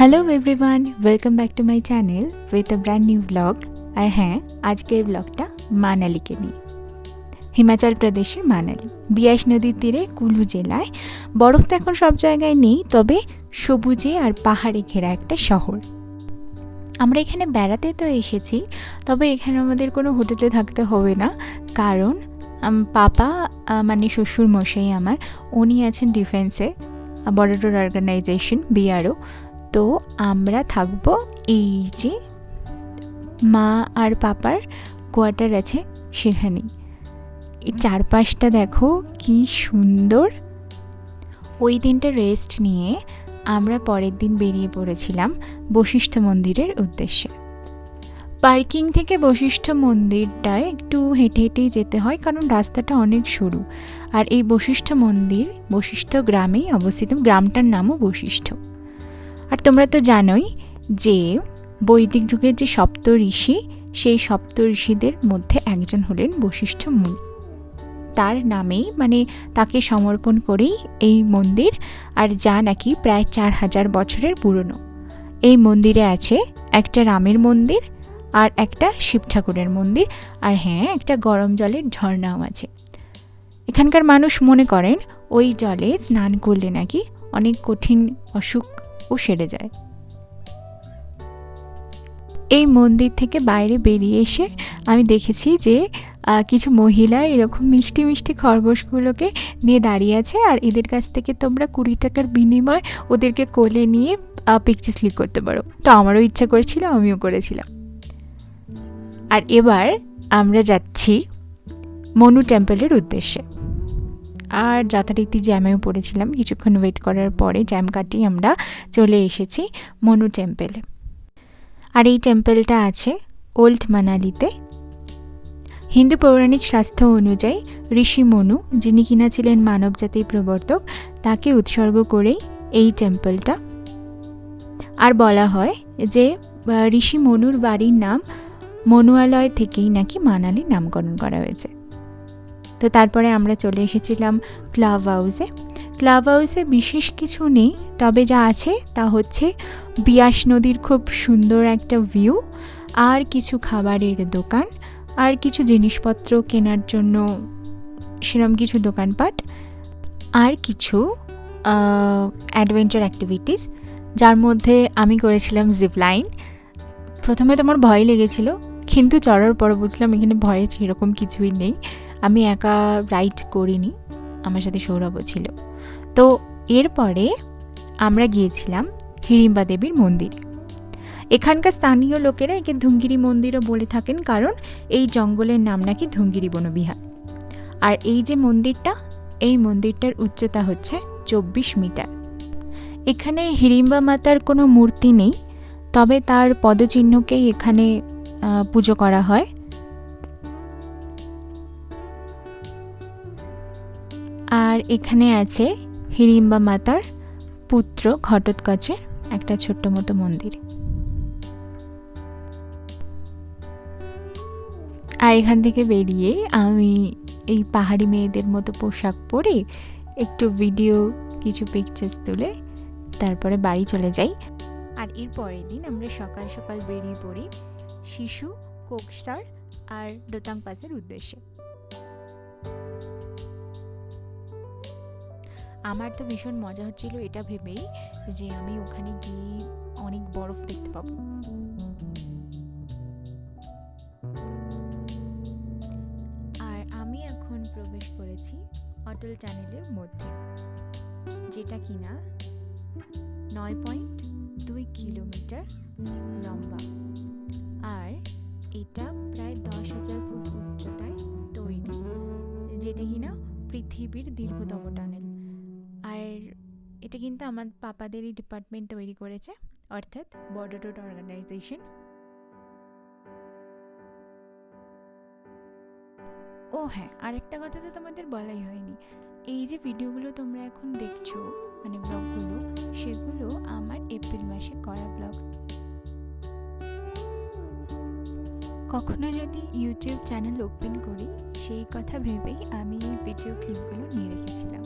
Hello everyone, welcome back to my channel with a brand new vlog. আর হ্যাঁ, আজকের ব্লগটা মানালিকে নিয়ে। হিমাচল প্রদেশের মানালি, বিয়াস নদীর তীরে কুলু জেলায়। বরফ তো এখন সব জায়গায় নেই, তবে সবুজে আর পাহাড়ে ঘেরা একটা শহর। আমরা এখানে বেড়াতে তো এসেছি, তবে এখানে আমাদের কোনো হোটেলে থাকতে হবে না, কারণ পাপা মানে শ্বশুর মশাই আমার, উনি আছেন ডিফেন্সে, বর্ডার অর্গানাইজেশন BRO। তো আমরা থাকবো এই যে মা আর পাপার কোয়ার্টার আছে সেখানেই। এই চারপাশটা দেখো কি সুন্দর। ওই দিনটা রেস্ট নিয়ে আমরা পরের দিন বেরিয়ে পড়েছিলাম বশিষ্ঠ মন্দিরের উদ্দেশ্যে। পার্কিং থেকে বশিষ্ঠ মন্দিরটায় একটু হেঁটে হেঁটেই যেতে হয়, কারণ রাস্তাটা অনেক সরু। আর এই বশিষ্ঠ মন্দির বশিষ্ঠ গ্রামেই অবস্থিত, গ্রামটার নামও বশিষ্ঠ। আর তোমরা তো জানোই যে বৈদিক যুগের যে সপ্ত ঋষি, সেই সপ্ত ঋষিদের মধ্যে একজন হলেন বশিষ্ঠ মুনি। তার নামেই মানে তাকে সমর্পণ করেই এই মন্দির, আর যা নাকি প্রায় 4000 বছরের পুরনো। এই মন্দিরে আছে একটা রামের মন্দির আর একটা শিব ঠাকুরের মন্দির, আর হ্যাঁ, একটা গরম জলের ঝর্ণাও আছে। এখানকার মানুষ মনে করেন ওই জলে স্নান করলে নাকি অনেক কঠিন অসুখও সেরে যায়। এই মন্দির থেকে বাইরে বেরিয়ে এসে আমি দেখেছি যে কিছু মহিলা এরকম মিষ্টি মিষ্টি খরগোশগুলোকে নিয়ে দাঁড়িয়ে আছে, আর এদের কাছ থেকে তোমরা 20 টাকার বিনিময়ে ওদেরকে কোলে নিয়ে পিকচার ক্লিক করতে পারো। তো আমারও ইচ্ছা করেছিল, আমিও করেছিলাম। আর এবার আমরা যাচ্ছি মনু টেম্পলের উদ্দেশ্যে। আর যথারীতি জ্যামেও পড়েছিলাম, কিছুক্ষণ ওয়েট করার পরে জ্যাম কাটিয়ে আমরা চলে এসেছি মনু টেম্পলে। আর এই টেম্পলটা আছে ওল্ড মানালিতে। হিন্দু পৌরাণিক শাস্ত্র অনুযায়ী ঋষি মনু, যিনি কিনা ছিলেন মানব জাতির প্রবর্তক, তাকে উৎসর্গ করেই এই টেম্পলটা। আর বলা হয় যে ঋষি মনুর বাড়ির নাম মনুয়ালয় থেকেই নাকি মানালির নামকরণ করা হয়েছে। তো তারপরে আমরা চলে এসেছিলাম ক্লাব হাউসে। ক্লাব হাউসে বিশেষ কিছু নেই, তবে যা আছে তা হচ্ছে বিয়াস নদীর খুব সুন্দর একটা ভিউ, আর কিছু খাবারের দোকান, আর কিছু জিনিসপত্র কেনার জন্য সেরকম কিছু দোকানপাট, আর কিছু অ্যাডভেঞ্চার অ্যাক্টিভিটিস, যার মধ্যে আমি করেছিলাম জিপলাইন। প্রথমে তো আমার ভয় লেগেছিল, কিন্তু চড়ার পর বুঝলাম এখানে ভয়ের সেরকম কিছুই নেই। আমি একা রাইড করিনি, আমার সাথে সৌরভও ছিল। তো এরপরে আমরা গিয়েছিলাম হিড়িম্বা দেবীর মন্দির। এখানকার স্থানীয় লোকেরা একে ধুমগিরি মন্দিরও বলে থাকেন, কারণ এই জঙ্গলের নাম নাকি ধুমগিরি বনবিহার। আর এই যে মন্দিরটা, এই মন্দিরটার উচ্চতা হচ্ছে 24 মিটার। এখানে হিড়িম্বা মাতার কোনো মূর্তি নেই, তবে তার পদচিহ্নকেই এখানে পুজো করা হয়। আর এখানে আছে হিড়িম্বা মাতার পুত্র ঘটোৎকচের একটা ছোট্ট মতো মন্দির। আর এখান থেকে বেরিয়ে আমি এই পাহাড়ি মেয়েদের মতো পোশাক পরে একটু ভিডিও, কিছু পিকচার্স তুলে তারপরে বাড়ি চলে যাই। আর এর পরের দিন আমরা সকাল সকাল বেরিয়ে পড়ি শিশু, কোকসার আর ডোতাং পাসের উদ্দেশ্যে। আমার তো ভীষণ মজা হচ্ছিল এটা ভেবেই যে আমি ওখানে গিয়ে অনেক বরফ দেখতে পাবো। আর আমি এখন প্রবেশ করেছি অটল টানেলের মধ্যে, যেটা কিনা 9.2 কিলোমিটার লম্বা, আর এটা প্রায় 10,000 ফুট উচ্চতায় তৈরি, যেটা কিনা পৃথিবীর দীর্ঘতম টানেল। আর এটা কিন্তু আমার পাপাদেরই ডিপার্টমেন্ট তৈরি করেছে, অর্থাৎ বর্ডার রোড অর্গানাইজেশন। ও হ্যাঁ, আরেকটা কথা তো তোমাদের বলাই হয়নি, এই যে ভিডিওগুলো তোমরা এখন দেখছো, মানে ব্লগগুলো, সেগুলো আমার এপ্রিল মাসে করা ব্লগ। কখনো যদি ইউটিউব চ্যানেল ওপেন করি, সেই কথা ভেবেই আমি এই ভিডিও ক্লিপগুলো নিয়ে রেখেছিলাম।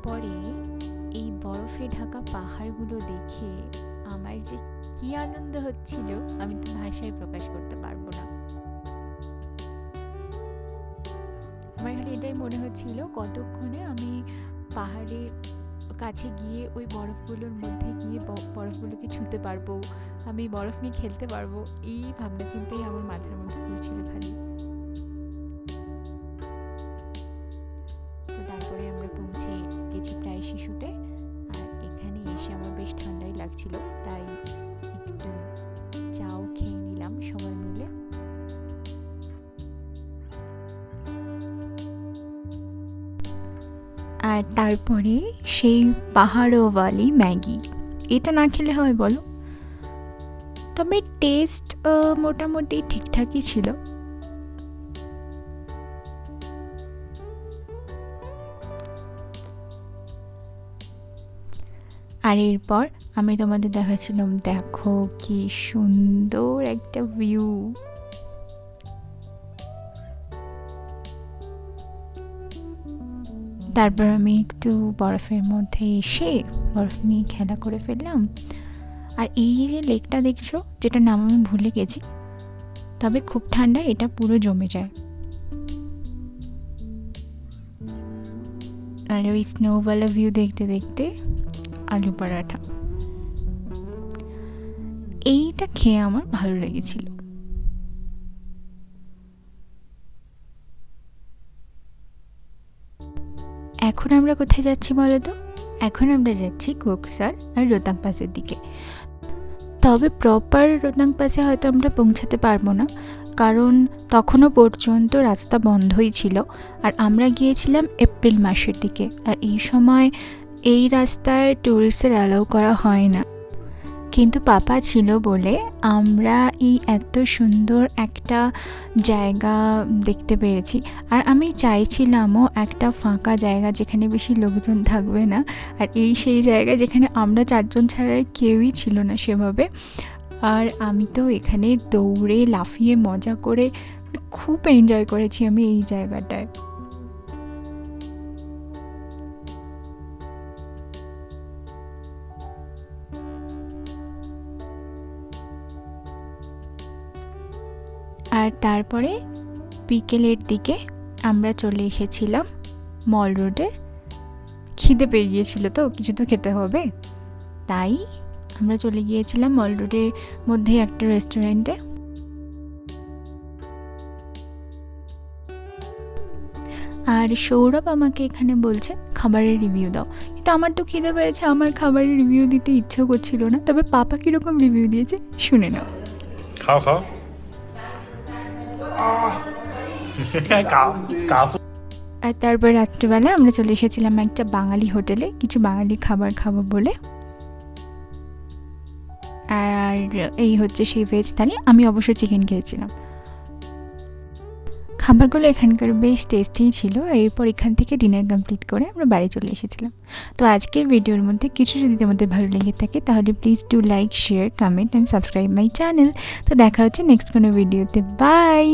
তারপরে এই বরফে ঢাকা পাহাড়গুলো দেখে আমার যে কি আনন্দ হচ্ছিল আমি তো ভাষায় প্রকাশ করতে পারবো না। আমার খালি এটাই মনে হচ্ছিল কতক্ষণে আমি পাহাড়ের কাছে গিয়ে ওই বরফগুলোর মধ্যে গিয়ে বরফগুলোকে ছুঁতে পারবো, আমি বরফ নিয়ে খেলতে পারবো, এই ভাবনা চিন্তাই আমার মাথার মধ্যে ঘুরছিল খালি। তো তারপরে আমরা পৌঁছে গেছি প্রায় শিশুতে। আর এখানে এসে আমার বেশ ঠান্ডাই লাগছিল, তাই একটু চাও খেয়ে নিলাম সবাই মিলে। আর তারপরে সেই পাহাড়ওয়ালি ম্যাগি, এটা না খেলে হয় বলো? তবে টেস্ট মোটামুটি ঠিকঠাকই ছিল। আর এরপর আমি তোমাদের দেখাচ্ছিলাম, দেখো কি সুন্দর একটা ভিউ। তারপর আমি একটু বরফের মধ্যে এসে বরফ নিয়ে খেলা করে ফেললাম। আর এই যে লেকটা দেখছো, যেটা নাম আমি ভুলে গেছি, তবে খুব ঠান্ডা, এটা পুরো জমে যায়। আর ওই স্নোওয়ালা ভিউ দেখতে দেখতে আলু পরাঠা, এইটা খেয়ে আমার ভালো লেগেছিল। এখন আমরা কোথায় যাচ্ছি বলো তো? এখন আমরা যাচ্ছি কোকসার আর রোহতাং পাসের দিকে। তবে প্রপার রোহতাং পাসে হয়তো আমরা পৌঁছাতে পারবো না, কারণ তখনও পর্যন্ত রাস্তা বন্ধই ছিল। আর আমরা গিয়েছিলাম এপ্রিল মাসের দিকে, আর এই সময় এই রাস্তায় ট্যুরিস্টদের অ্যালাউ করা হয় না। কিন্তু পাপা ছিল বলে আমরা এই এত সুন্দর একটা জায়গা দেখতে পেরেছি। আর আমি চাইছিলামও একটা ফাঁকা জায়গা যেখানে বেশি লোকজন থাকবে না, আর এই সেই জায়গা যেখানে আমরা চারজন ছাড়া কেউই ছিল না সেভাবে। আর আমি তো এখানে দৌড়ে লাফিয়ে মজা করে খুব এনজয় করেছি আমি এই জায়গাটায়। আর তারপরে বিকেলের দিকে আমরা চলে এসেছিলাম মল রোডে। খিদে পেয়ে গিয়েছিল, তো কিছু তো খেতে হবে, তাই আমরা চলে গিয়েছিলাম মল রোডের মধ্যে একটা রেস্টুরেন্টে। আর সৌরভ আমাকে এখানে বলছে খাবারের রিভিউ দাও, কিন্তু আমার তো খিদে পেয়েছে, আমার খাবারের রিভিউ দিতে ইচ্ছেও করছিল না। তবে পাপা কীরকম রিভিউ দিয়েছে শুনে নাও। খাও খাও। আর তারপর রাত্রিবেলা আমরা চলে এসেছিলাম একটা বাঙালি হোটেলে কিছু বাঙালি খাবার খাবো বলে। আর এই হচ্ছে সেই ভেজ থালি, আমি অবশ্য চিকেন খেয়েছিলাম। খাবারগুলো এখানকার বেশ টেস্টি ছিল। আর এরপর এখান থেকে ডিনার কমপ্লিট করে আমরা বাড়ি চলে এসেছিলাম। তো আজকের ভিডিওর মধ্যে কিছু যদি তোমাদের ভালো লেগে থাকে তাহলে please do like, share, comment and subscribe my channel. তো দেখা হচ্ছে নেক্সট কোনো ভিডিওতে। বাই।